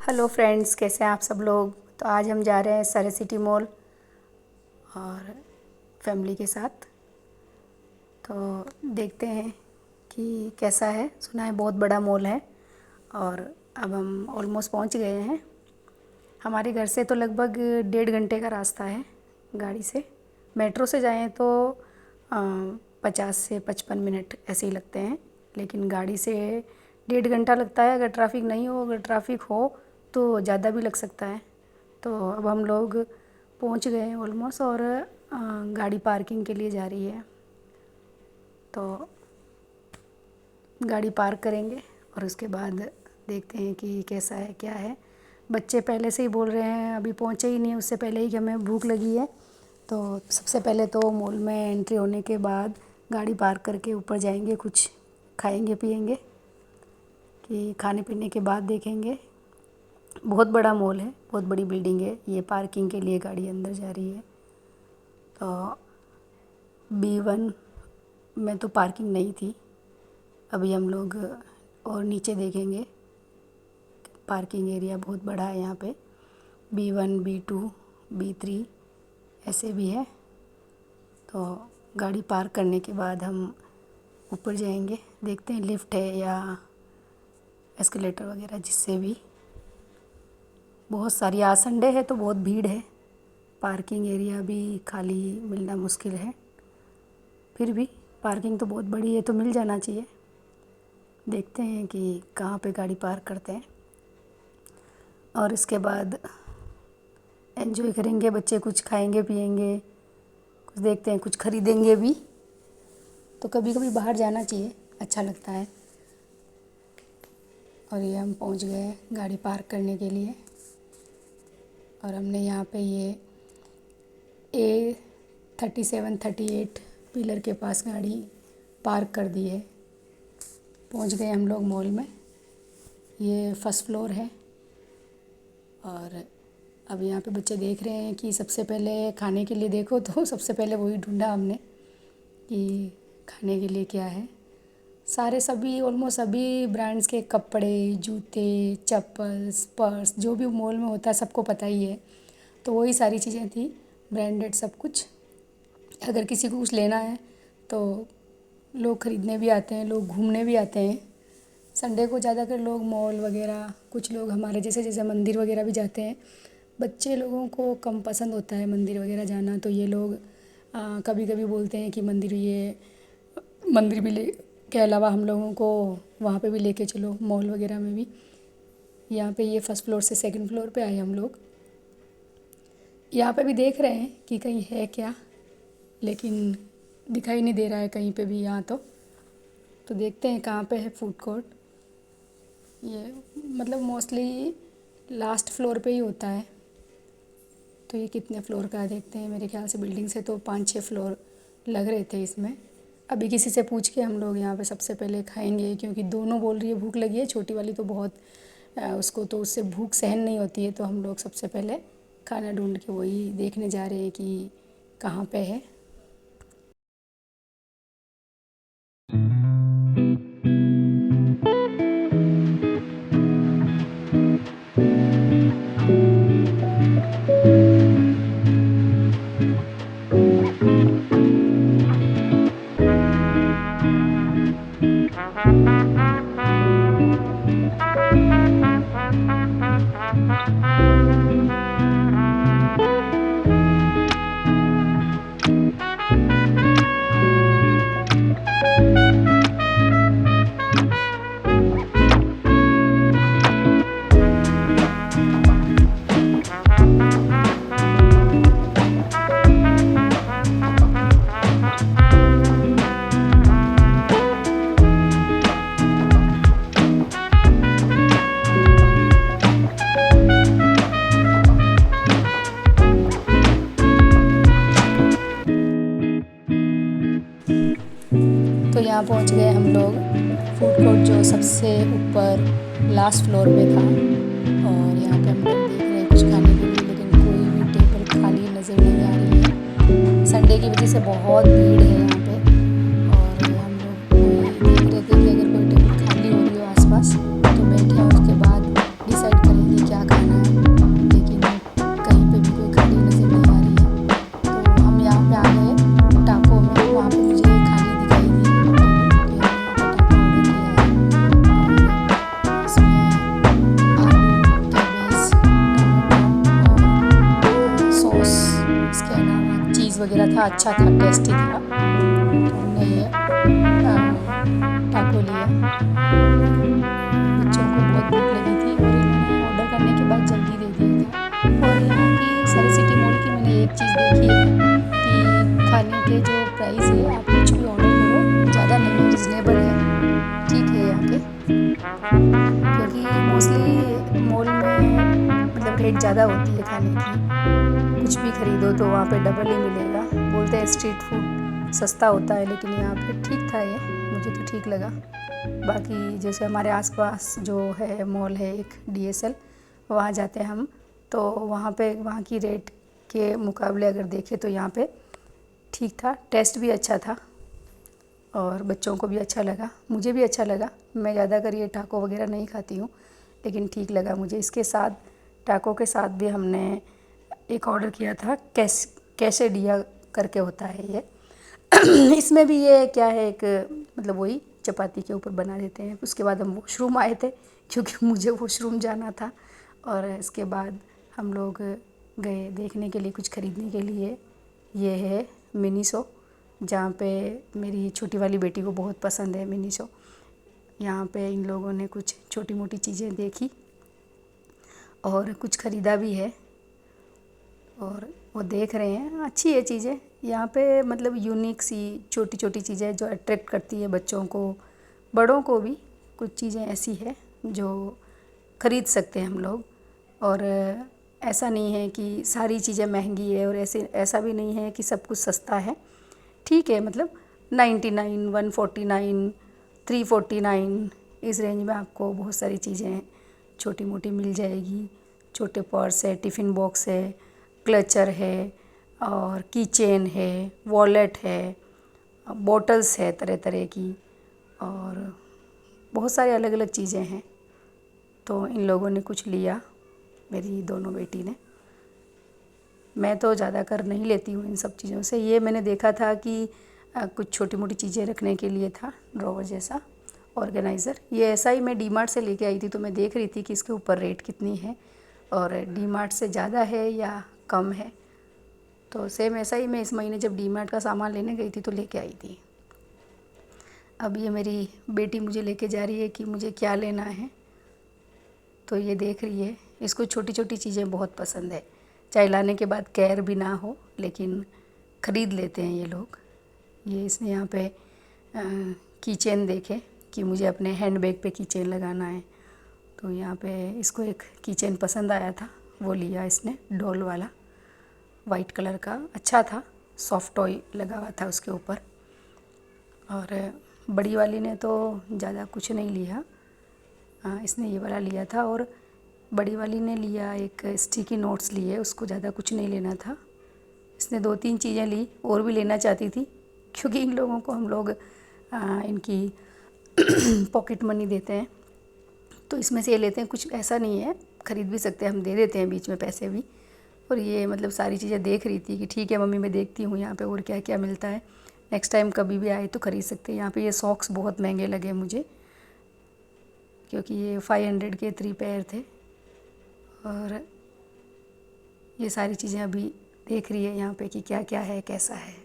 Hello friends, कैसे हैं आप सब लोग। तो आज हम जा रहे हैं सारे सिटी मॉल और फैमिली के साथ। तो देखते हैं कि कैसा है। सुना है बहुत बड़ा मॉल है और अब हम ऑलमोस्ट पहुंच गए हैं। हमारे घर से तो लगभग 1.5 घंटे का रास्ता है गाड़ी से। मेट्रो से जाएं तो 50 से 55 मिनट ऐसे ही लगते हैं, लेकिन गाड़ी से 1.5 घंटा लगता है। अगर ट्रैफिक नहीं हो, अगर ट्रैफिक हो तो ज़्यादा भी लग सकता है। तो अब हम लोग पहुंच गए हैं ऑलमोस्ट और गाड़ी पार्किंग के लिए जा रही है। तो गाड़ी पार्क करेंगे और उसके बाद देखते हैं कि कैसा है क्या है। बच्चे पहले से ही बोल रहे हैं, अभी पहुंचे ही नहीं, उससे पहले ही कि हमें भूख लगी है। तो सबसे पहले तो मॉल में एंट्री होने के बाद गाड़ी पार्क करके ऊपर जाएंगे, कुछ खाएंगे पिएंगे, कि खाने पीने के बाद देखेंगे। बहुत बड़ा मॉल है, बहुत बड़ी बिल्डिंग है। ये पार्किंग के लिए गाड़ी अंदर जा रही है। तो B1 में तो पार्किंग नहीं थी। अभी हम लोग और नीचे देखेंगे। पार्किंग एरिया बहुत बड़ा है यहाँ पे। B1, B2, B3 ऐसे भी है। तो गाड़ी पार्क करने के बाद हम ऊपर जाएंगे, देखते हैं लिफ्ट है या एस्केलेटर वगैरह, जिससे भी। बहुत सारी, आज संडे है तो बहुत भीड़ है। पार्किंग एरिया भी खाली मिलना मुश्किल है। फिर भी पार्किंग तो बहुत बड़ी है तो मिल जाना चाहिए। देखते हैं कि कहाँ पे गाड़ी पार्क करते हैं और इसके बाद एंजॉय करेंगे। बच्चे कुछ खाएंगे पिएंगे, कुछ देखते हैं, कुछ खरीदेंगे भी। तो कभी कभी बाहर जाना चाहिए, अच्छा लगता है। और ये हम पहुंच गए गाड़ी पार्क करने के लिए और हमने यहाँ पे ये A37, 38 पिलर के पास गाड़ी पार्क कर दी है। पहुंच गए हम लोग मॉल में। ये फर्स्ट फ्लोर है और अब यहाँ पे बच्चे देख रहे हैं कि सबसे पहले खाने के लिए देखो, तो सबसे पहले वही ढूंढा हमने कि खाने के लिए क्या है। सारे सभी ऑलमोस्ट सभी ब्रांड्स के कपड़े, जूते, चप्पल्स, पर्स, जो भी मॉल में होता है सबको पता ही है। तो वही सारी चीज़ें थी, ब्रांडेड सब कुछ। अगर किसी को कुछ लेना है तो लोग ख़रीदने भी आते हैं, लोग घूमने भी आते हैं। संडे को ज़्यादातर लोग मॉल वगैरह, कुछ लोग हमारे जैसे जैसे मंदिर वगैरह भी जाते हैं। बच्चे लोगों को कम पसंद होता है मंदिर वगैरह जाना, तो ये लोग कभी कभी बोलते हैं कि मंदिर भी ले के अलावा हम लोगों को वहाँ पे भी लेके चलो, मॉल वगैरह में भी। यहाँ पे ये फर्स्ट फ्लोर से सेकंड फ्लोर पे आए हम लोग। यहाँ पे भी देख रहे हैं कि कहीं है क्या, लेकिन दिखाई नहीं दे रहा है कहीं पे भी यहाँ। तो देखते हैं कहाँ पे है फूड कोर्ट। ये मतलब मोस्टली लास्ट फ्लोर पे ही होता है। तो ये कितने फ्लोर का है देखते हैं। मेरे ख्याल से बिल्डिंग से तो 5-6 फ्लोर लग रहे थे इसमें। अभी किसी से पूछ के हम लोग यहाँ पे सबसे पहले खाएंगे, क्योंकि दोनों बोल रही है भूख लगी है। छोटी वाली तो बहुत उसको तो उससे भूख सहन नहीं होती है। तो हम लोग सबसे पहले खाना ढूंढ के वही देखने जा रहे हैं कि कहाँ पे है। तो यहाँ पहुँच गए हम लोग फूड कोर्ट, जो सबसे ऊपर लास्ट फ्लोर पे था। और यहाँ पे हम लोग देख रहे हैं कुछ खाने के लिए, लेकिन कोई भी टेबल खाली नज़र नहीं आ रही है। संडे की वजह से बहुत भीड़ है यहाँ पे। और हम लोग कोई देख रहे थे कि अगर कोई टेबल खाली हो रही हो आसपास तो बैठे हैं, उसके बाद डिसाइड करेंगे क्या था, अच्छा था, टेस्टी था। तो हमने ये टाको लिया। बच्चों को बहुत भूख लगी थी और इन्होंने ऑर्डर करने के बाद जल्दी दे दिया था। और यहाँ की सारी सिटी मॉल की मैंने एक चीज़ देखी है कि खाने के जो प्राइस है, आप कुछ भी ऑर्डर करो ज़्यादा नहीं है, रिजनेबल है, ठीक है यहाँ के। क्योंकि मोस्टली मॉल में मतलब रेट ज़्यादा होती है खाने की, कुछ भी ख़रीदो तो वहाँ पे डबल ही मिलेगा। बोलते हैं स्ट्रीट फूड सस्ता होता है, लेकिन यहाँ पे ठीक था, ये मुझे तो ठीक लगा। बाकी जैसे हमारे आसपास जो है मॉल है एक DSL, वहाँ जाते हैं हम, तो वहाँ पे वहाँ की रेट के मुकाबले अगर देखें तो यहाँ पे ठीक था, टेस्ट भी अच्छा था और बच्चों को भी अच्छा लगा, मुझे भी अच्छा लगा। मैं ज़्यादातर ये टाको वगैरह नहीं खाती हूँ, लेकिन ठीक लगा मुझे। इसके साथ टाको के साथ भी हमने एक ऑर्डर किया था, कैसेडिया करके होता है ये। इसमें भी ये क्या है, एक मतलब वही चपाती के ऊपर बना देते हैं। उसके बाद हम वॉशरूम आए थे, क्योंकि मुझे वॉशरूम जाना था, और इसके बाद हम लोग गए देखने के लिए, कुछ ख़रीदने के लिए। ये है मिनीसो, जहाँ पे मेरी छोटी वाली बेटी को बहुत पसंद है मिनीसो। यहाँ पे इन लोगों ने कुछ छोटी मोटी चीज़ें देखी और कुछ ख़रीदा भी है, और वो देख रहे हैं। अच्छी है चीज़ें यहाँ पे, मतलब यूनिक सी छोटी छोटी चीज़ें जो अट्रैक्ट करती है बच्चों को, बड़ों को भी। कुछ चीज़ें ऐसी है जो ख़रीद सकते हैं हम लोग। और ऐसा नहीं है कि सारी चीज़ें महंगी है, और ऐसा भी नहीं है कि सब कुछ सस्ता है। ठीक है, मतलब 99, 149, 349 इस रेंज में आपको बहुत सारी चीज़ें छोटी मोटी मिल जाएगी। छोटे पर्स है, टिफ़िन बॉक्स है, क्लचर है, और की चेन है, वॉलेट है, बॉटल्स है तरह तरह की, और बहुत सारी अलग अलग चीज़ें हैं। तो इन लोगों ने कुछ लिया, मेरी दोनों बेटी ने। मैं तो ज़्यादातर नहीं लेती हूँ इन सब चीज़ों से। ये मैंने देखा था कि कुछ छोटी मोटी चीज़ें रखने के लिए था, ड्रॉवर जैसा ऑर्गेनाइज़र। ये ऐसा ही मैं डीमार्ट से लेके आई थी, तो मैं देख रही थी कि इसके ऊपर रेट कितनी है और डीमार्ट से ज़्यादा है या कम है। तो सेम ऐसा ही मैं इस महीने जब डीमार्ट का सामान लेने गई थी तो लेके आई थी। अब ये मेरी बेटी मुझे लेके जा रही है कि मुझे क्या लेना है, तो ये देख रही है। इसको छोटी छोटी चीज़ें बहुत पसंद है, चाहे लाने के बाद केयर भी ना हो, लेकिन ख़रीद लेते हैं ये लोग। ये इसने यहाँ पे की चेन देखे कि मुझे अपने हैंड बैग पे की चेन लगाना है, तो यहाँ पे इसको एक की चेन पसंद आया था, वो लिया इसने, डॉल वाला, वाइट कलर का। अच्छा था, सॉफ्ट टॉय लगा हुआ था उसके ऊपर। और बड़ी वाली ने तो ज़्यादा कुछ नहीं लिया, इसने ये वाला लिया था। और बड़ी वाली ने लिया एक स्टिकी नोट्स लिए, उसको ज़्यादा कुछ नहीं लेना था। इसने 2-3 चीज़ें ली, और भी लेना चाहती थी, क्योंकि इन लोगों को हम लोग इनकी पॉकेट मनी देते हैं, तो इसमें से ये लेते हैं। कुछ ऐसा नहीं है, ख़रीद भी सकते हैं, हम दे देते हैं बीच में पैसे भी। और ये मतलब सारी चीज़ें देख रही थी कि ठीक है मम्मी, मैं देखती हूँ यहाँ पे और क्या क्या मिलता है, नेक्स्ट टाइम कभी भी आए तो ख़रीद सकते हैं। यहाँ पे ये सॉक्स बहुत महंगे लगे मुझे, क्योंकि ये 500 के 3 पेयर थे। और ये सारी चीज़ें अभी देख रही है यहाँ पे कि क्या क्या है, कैसा है।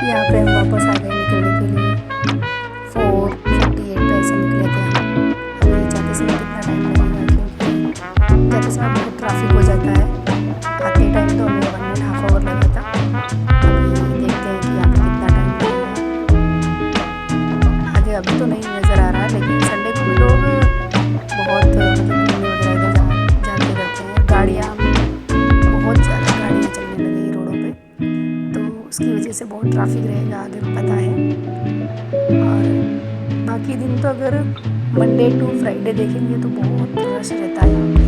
यहाँ पे हम वापस आ गए निकलने के लिए। 4:48 पे ऐसे निकले थे हम। अभी जाते समय कितना टाइम लगेगा, क्योंकि जाते समय बहुत ट्रैफिक हो जाता है। आते टाइम तो हमें 1.5 आवर लगा था। अभी देखते हैं कि यहाँ पे कितना टाइम लगेगा। आगे अभी तो नहीं नज़र आ रहा, लेकिन संडे को भी लोग बहुत मतलब घूमने वगैरह इधर जाते रहते हैं। गाड़ियाँ, बहुत ज़्यादा गाड़ियाँ चलने लगी रोडों पे, तो उसकी वजह से बहुत ट्रैफिक रहेगा आगे, पता है। और बाकी दिन तो अगर मंडे टू फ्राइडे देखेंगे तो बहुत रश रहता है यहाँ पे।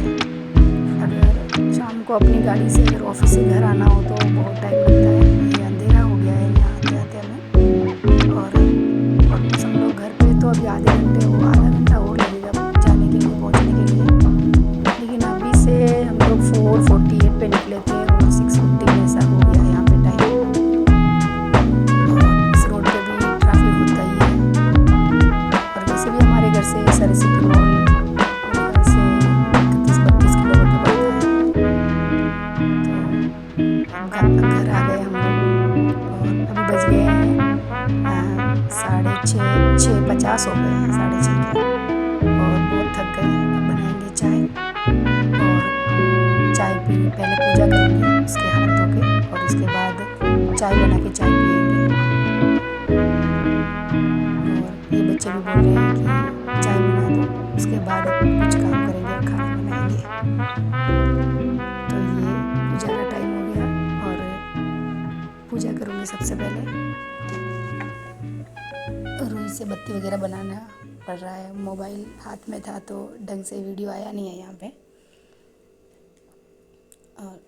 अगर शाम को अपनी गाड़ी से अगर ऑफिस से घर आना हो तो बहुत टाइम लगता है। ये अंधेरा हो गया है यहाँ आते आते हमें। और ऑलमोस्ट हम लोग घर पे तो अभी आधे घंटे वो आधा घंटा और लगेगा जाने के लिए, पहुँचने के लिए। लेकिन अभी से हम लोग 4:48 पे निकले थे और 6:50 ऐसा हो गया यहाँ पे टाइम। और इस रोड पे भी ट्रैफिक होता ही है। और वैसे भी हमारे घर से सारे सिटी मॉल से 31-32 किलोमीटर पड़ता है। तो घर आ गए हम लोग और अभी बज गए हैं 6:50 हो गए हैं, 6:30 के। और बहुत थक गए। अब बनाएंगे चाय और चाय पी, पहले पूजा करूँगी उसके हाथ धो के और उसके बाद चाय बना के चाय पिएंगे। और ये बच्चे भी बोल रहे हैं कि चाय बना दो, उसके बाद कुछ काम करेंगे और खाना बनाएंगे। तो ये पूजा का टाइम हो गया और पूजा करूँगी सबसे पहले। रुई से बत्ती वगैरह बनाना पड़ रहा है। मोबाइल हाथ में था तो ढंग से वीडियो आया नहीं है यहाँ पे। और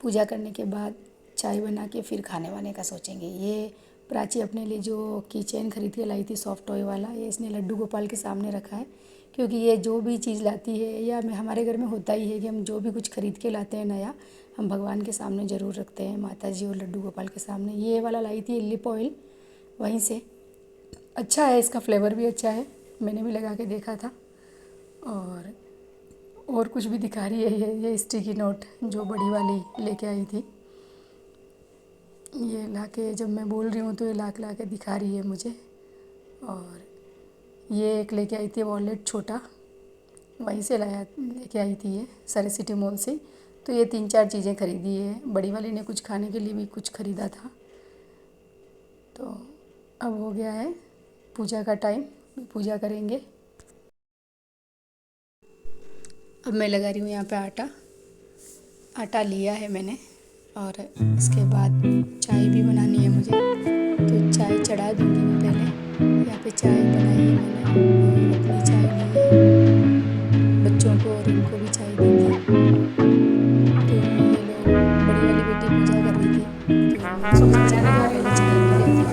पूजा करने के बाद चाय बना के फिर खाने वाने का सोचेंगे। ये प्राची अपने लिए जो की चेन खरीद के लाई थी सॉफ्ट टॉय वाला, ये इसने लड्डू गोपाल के सामने रखा है। क्योंकि ये जो भी चीज़ लाती है या हमारे घर में होता ही है कि हम जो भी कुछ खरीद के लाते हैं नया, हम भगवान के सामने ज़रूर रखते हैं, माता जी और लड्डू गोपाल के सामने। ये वाला लाई थी लिप ऑयल वहीं से। अच्छा है, इसका फ्लेवर भी अच्छा है, मैंने भी लगा के देखा था। और कुछ भी दिखा रही है ये स्टिकी नोट जो बड़ी वाली लेके आई थी। ये ला के जब मैं बोल रही हूँ तो ये ला के दिखा रही है मुझे। और ये एक लेके आई थी वॉलेट छोटा, वहीं से लेके आई थी ये सारे सिटी मॉल से। तो ये 3-4 चीज़ें खरीदी है। बड़ी वाली ने कुछ खाने के लिए भी कुछ ख़रीदा था। तो अब हो गया है पूजा का टाइम, पूजा करेंगे। अब मैं लगा रही हूँ यहाँ पे आटा लिया है मैंने। और इसके बाद चाय भी बनानी है मुझे, तो चाय चढ़ा दूँगी मैं पहले। यहाँ पे चाय बनाई है मैंने, अपनी चाय ली है, बच्चों को और इनको भी चाय दूँगी। तो ये लोग बड़ी वाली बेटी पूजा कर रही थी, तो पहले चाय पी लेती है।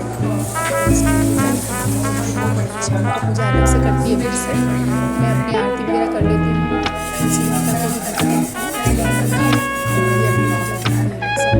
शाम को पूजा अलग से करती है, फिर से मैं अपनी आरती वगैरह कर लेती हूँ। तुलसी माता को भी करती हूँ। ये अपनी पूजा करती है अलग से।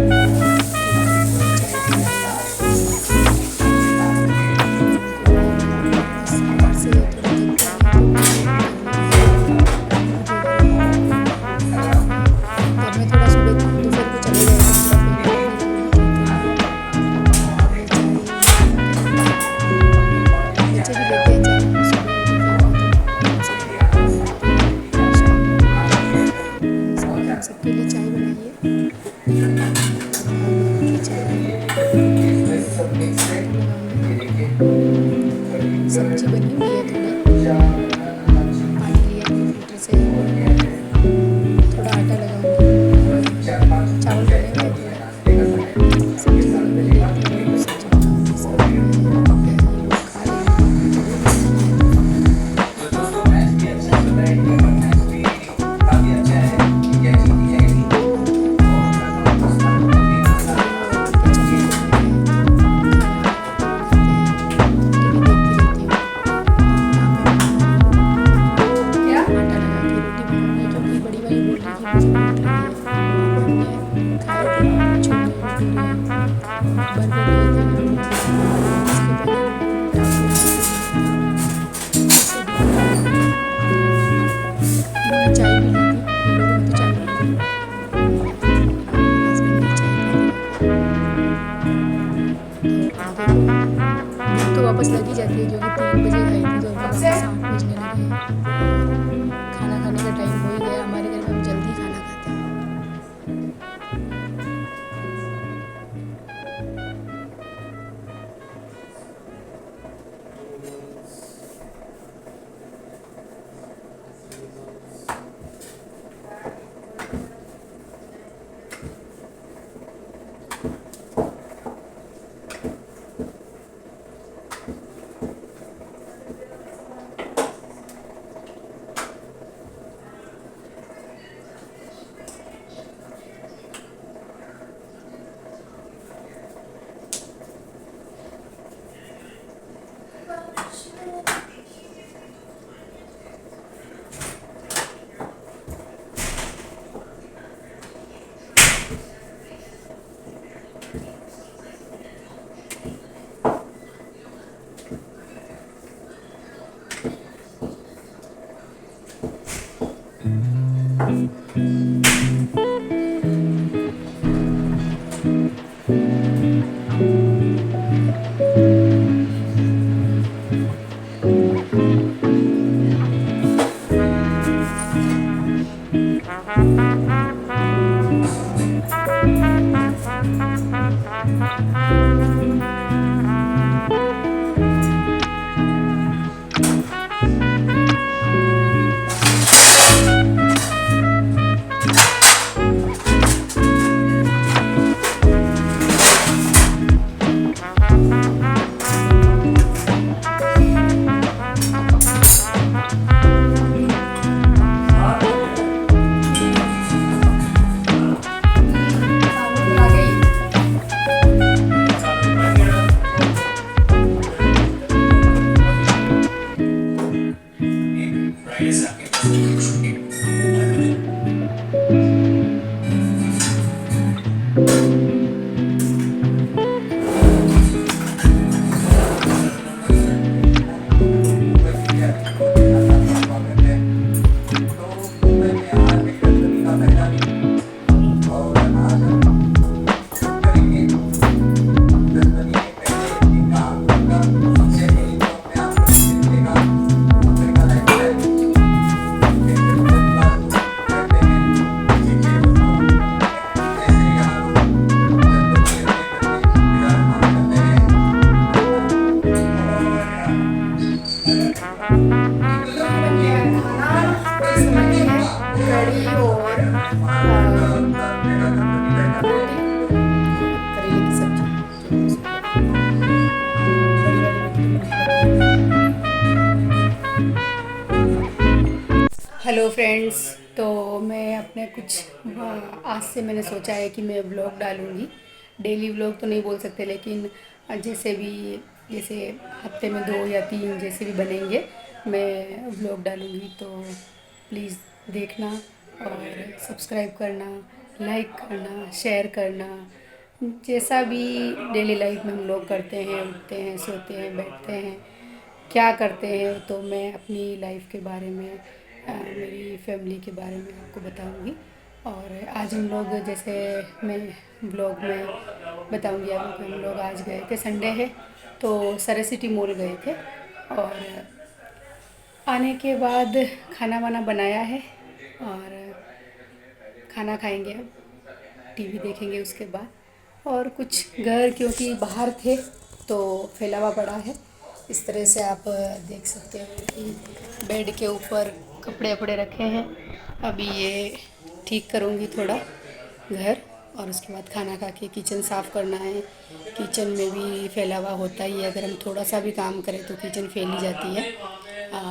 कढ़ी और रोटी, करेले की सब्जी। हेलो फ्रेंड्स, तो मैं अपने कुछ आज से मैंने सोचा है कि मैं व्लॉग डालूँगी। डेली व्लॉग तो नहीं बोल सकते, लेकिन जैसे हफ्ते में 2 या 3 जैसे भी बनेंगे मैं व्लॉग डालूँगी। तो प्लीज़ देखना और सब्सक्राइब करना, लाइक करना, शेयर करना। जैसा भी डेली लाइफ में हम लोग करते हैं, उठते हैं, सोते हैं, बैठते हैं, क्या करते हैं, तो मैं अपनी लाइफ के बारे में मेरी फैमिली के बारे में आपको बताऊंगी। और आज हम लोग, जैसे मैं ब्लॉग में बताऊंगी आपको, हम लोग आज गए थे, संडे है तो सरस सिटी मॉल गए थे। और आने के बाद खाना वाना बनाया है और खाना खाएंगे, अब टीवी देखेंगे उसके बाद। और कुछ घर, क्योंकि बाहर थे तो फैलावा पड़ा है। इस तरह से आप देख सकते हो कि बेड के ऊपर कपड़े वपड़े रखे हैं। अभी ये ठीक करूँगी थोड़ा घर, और उसके बाद खाना खा के किचन साफ़ करना है। किचन में भी फैलावा होता ही है, अगर हम थोड़ा सा भी काम करें तो किचन फैल ही जाती है।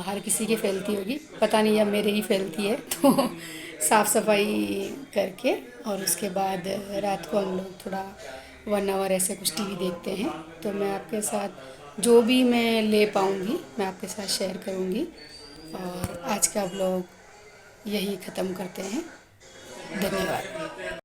हर किसी की फैलती होगी, पता नहीं, या मेरे ही फैलती है। तो साफ़ सफाई करके और उसके बाद रात को हम लोग थोड़ा 1 आवर ऐसे कुछ टीवी देखते हैं। तो मैं आपके साथ जो भी मैं ले पाऊँगी मैं आपके साथ शेयर करूँगी। और आज का व्लॉग यही ख़त्म करते हैं। धन्यवाद।